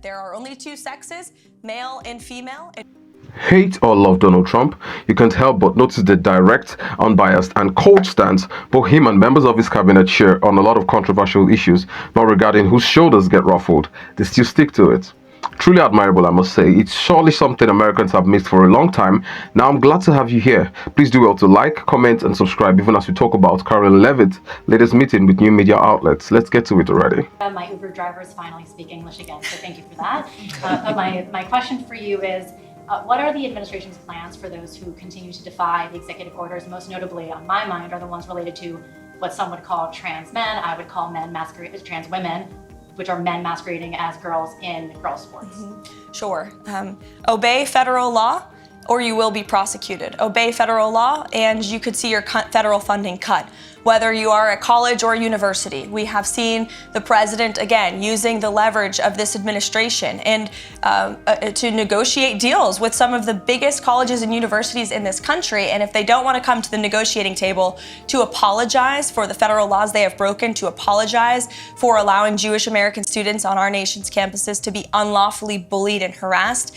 there are only two sexes, male and female. Hate or love Donald Trump, you can't help but notice the direct, unbiased, and cold stance both him and members of his cabinet share on a lot of controversial issues, not regarding whose shoulders get ruffled. They still stick to it. Truly admirable, I must say. It's surely something Americans have missed for a long time. Now I'm glad to have you here. Please do well to like, comment, and subscribe even as we talk about Karoline Leavitt's latest meeting with new media outlets. Let's get to it already. My Uber drivers finally speak English again, so thank you for that. My question for you is, what are the administration's plans for those who continue to defy the executive orders? Most notably, on my mind, are the ones related to what some would call trans men. I would call men masquerade as trans women, which are men masquerading as girls in girls' sports. Sure. Obey federal law, or you will be prosecuted. Obey federal law, and you could see your federal funding cut. Whether you are a college or a university, we have seen the president, again, using the leverage of this administration and to negotiate deals with some of the biggest colleges and universities in this country. And if they don't want to come to the negotiating table to apologize for the federal laws they have broken, to apologize for allowing Jewish American students on our nation's campuses to be unlawfully bullied and harassed,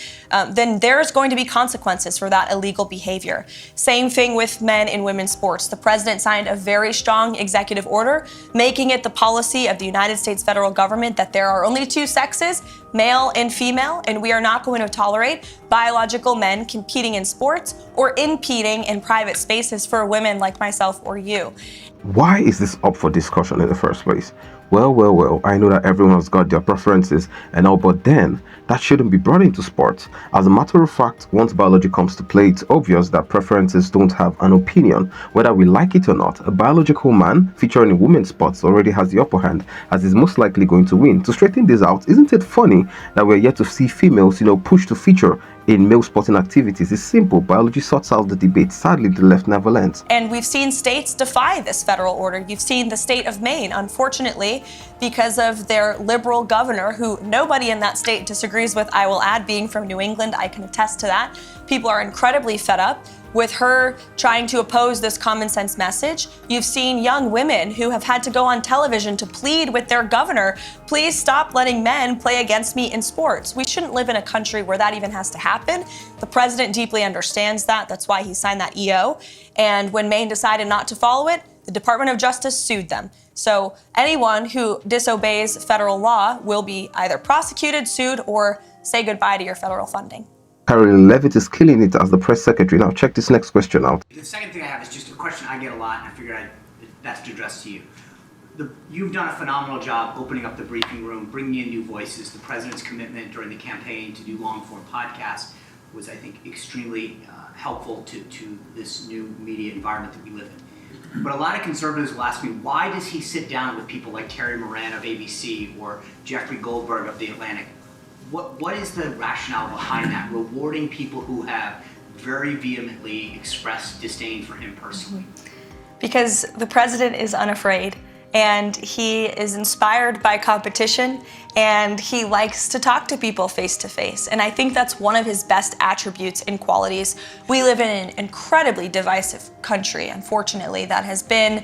then there's going to be consequences for that illegal behavior. Same thing with men and women's sports. The president signed a very strong executive order, making it the policy of the United States federal government that there are only two sexes, male and female, and we are not going to tolerate biological men competing in sports or impeding in private spaces for women like myself or you. Why is this up for discussion in the first place? Well, I know that everyone's got their preferences and all, but then that shouldn't be brought into sports. As a matter of fact, once biology comes to play, it's obvious that preferences don't have an opinion. Whether we like it or not, a biological man featuring in women's sports already has the upper hand, as is most likely going to win. To straighten this out, isn't it funny that we're yet to see females, pushed to feature in male sporting activities? It's simple. Biology sorts out the debate. Sadly, the left never learns. And we've seen states defy this federal order. You've seen the state of Maine, unfortunately, because of their liberal governor, who nobody in that state disagrees with, I will add, being from New England, I can attest to that. People are incredibly fed up with her trying to oppose this common sense message. You've seen young women who have had to go on television to plead with their governor, please stop letting men play against me in sports. We shouldn't live in a country where that even has to happen. The president deeply understands that. That's why he signed that EO. And when Maine decided not to follow it, the Department of Justice sued them. So anyone who disobeys federal law will be either prosecuted, sued, or say goodbye to your federal funding. Karoline Leavitt is killing it as the press secretary. Now check this next question out. The second thing I have is just a question I get a lot, and I figured that's to address to you. You've done a phenomenal job opening up the briefing room, bringing in new voices. The president's commitment during the campaign to do long-form podcasts was, I think, extremely helpful to this new media environment that we live in. But a lot of conservatives will ask me, why does he sit down with people like Terry Moran of ABC or Jeffrey Goldberg of The Atlantic? What is the rationale behind that, rewarding people who have very vehemently expressed disdain for him personally? Because the president is unafraid, and he is inspired by competition, and he likes to talk to people face to face. And I think that's one of his best attributes and qualities. We live in an incredibly divisive country, unfortunately, that has been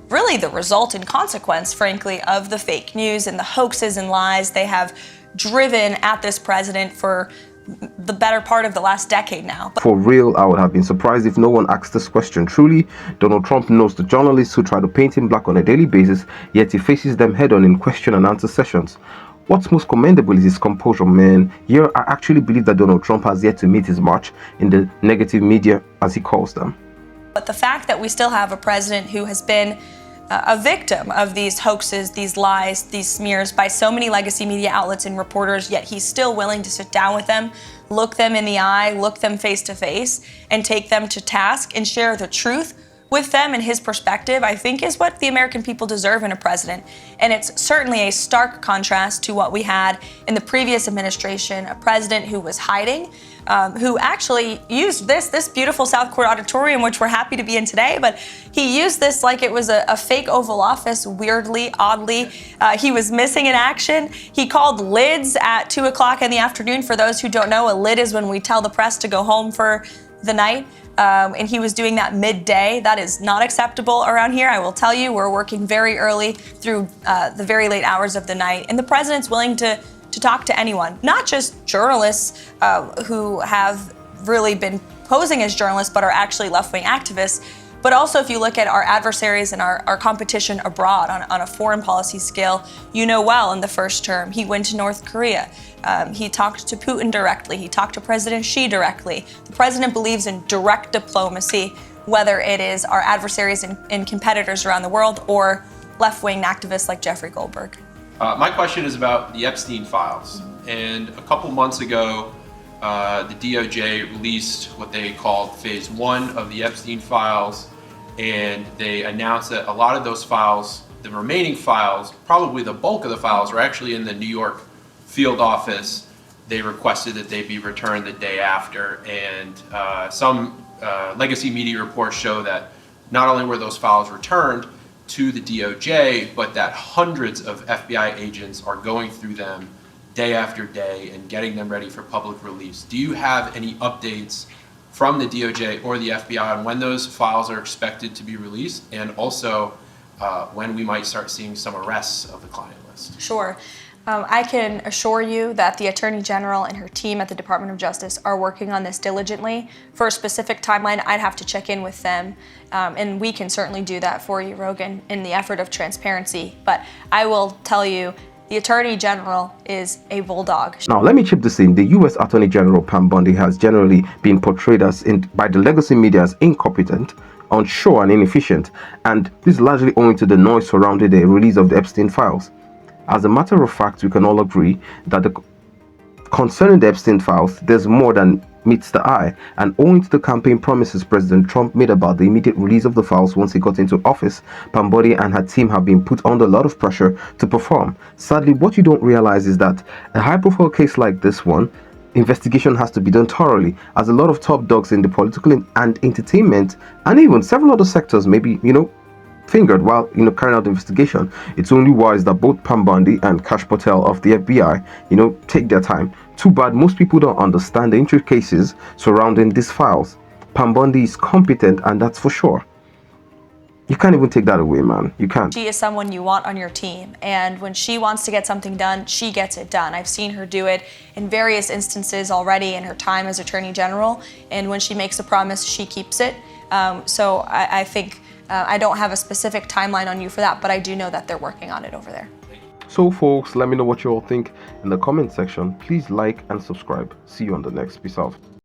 really the result and consequence, frankly, of the fake news and the hoaxes and lies they have driven at this president for the better part of the last decade now. For real, I would have been surprised if no one asked this question. Truly, Donald Trump knows the journalists who try to paint him black on a daily basis, yet he faces them head-on in question and answer sessions. What's most commendable is his composure, man. Here, I actually believe that Donald Trump has yet to meet his match in the negative media, as he calls them. But the fact that we still have a president who has been a victim of these hoaxes, these lies, these smears by so many legacy media outlets and reporters, yet he's still willing to sit down with them, look them in the eye, look them face to face, and take them to task and share the truth with them and his perspective, I think is what the American people deserve in a president. And it's certainly a stark contrast to what we had in the previous administration, a president who was hiding, who actually used this beautiful South Court auditorium, which we're happy to be in today, but he used this like it was a fake Oval Office, weirdly, oddly. He was missing in action. He called lids at 2 o'clock in the afternoon. For those who don't know, a lid is when we tell the press to go home for the night. And he was doing that midday. That is not acceptable around here. I will tell you, we're working very early through the very late hours of the night. And the president's willing to to talk to anyone, not just journalists who have really been posing as journalists but are actually left-wing activists, but also if you look at our adversaries and our competition abroad on a foreign policy scale. You know well in the first term, he went to North Korea. He talked to Putin directly. He talked to President Xi directly. The president believes in direct diplomacy, whether it is our adversaries and competitors around the world or left-wing activists like Jeffrey Goldberg. My question is about the Epstein files. And a couple months ago, the DOJ released what they called phase 1 of the Epstein files, and they announced that a lot of those files, the remaining files, probably the bulk of the files, are actually in the New York field office. They requested that they be returned the day after, and some legacy media reports show that not only were those files returned to the DOJ, but that hundreds of FBI agents are going through them day after day and getting them ready for public release. Do you have any updates from the DOJ or the FBI on when those files are expected to be released, and also when we might start seeing some arrests of the client list? Sure. I can assure you that the Attorney General and her team at the Department of Justice are working on this diligently. For a specific timeline, I'd have to check in with them, and we can certainly do that for you, Rogan, in the effort of transparency. But I will tell you, the Attorney General is a bulldog. Now, let me chip this in. The U.S. Attorney General Pam Bondi has generally been portrayed as by the legacy media as incompetent, unsure, and inefficient, and this is largely owing to the noise surrounding the release of the Epstein files. As a matter of fact, we can all agree that concerning the Epstein files, there's more than meets the eye, and owing to the campaign promises President Trump made about the immediate release of the files once he got into office, Pam Bondi and her team have been put under a lot of pressure to perform. Sadly, what you don't realize is that a high-profile case like this one, investigation has to be done thoroughly, as a lot of top dogs in the political and entertainment and even several other sectors may be, fingered while carrying out the investigation. It's only wise that both Pam Bondi and Kash Patel of the FBI take their time. Too bad most people don't understand the intricacies surrounding these files. Pam Bondi is competent, and that's for sure. You can't even take that away, man. You can't. She is someone you want on your team, and when she wants to get something done, she gets it done. I've seen her do it in various instances already in her time as Attorney General, and when she makes a promise, she keeps it. So I think I don't have a specific timeline on you for that, but I do know that they're working on it over there. So folks, let me know what you all think in the comment section. Please like and subscribe. See you on the next. Peace out.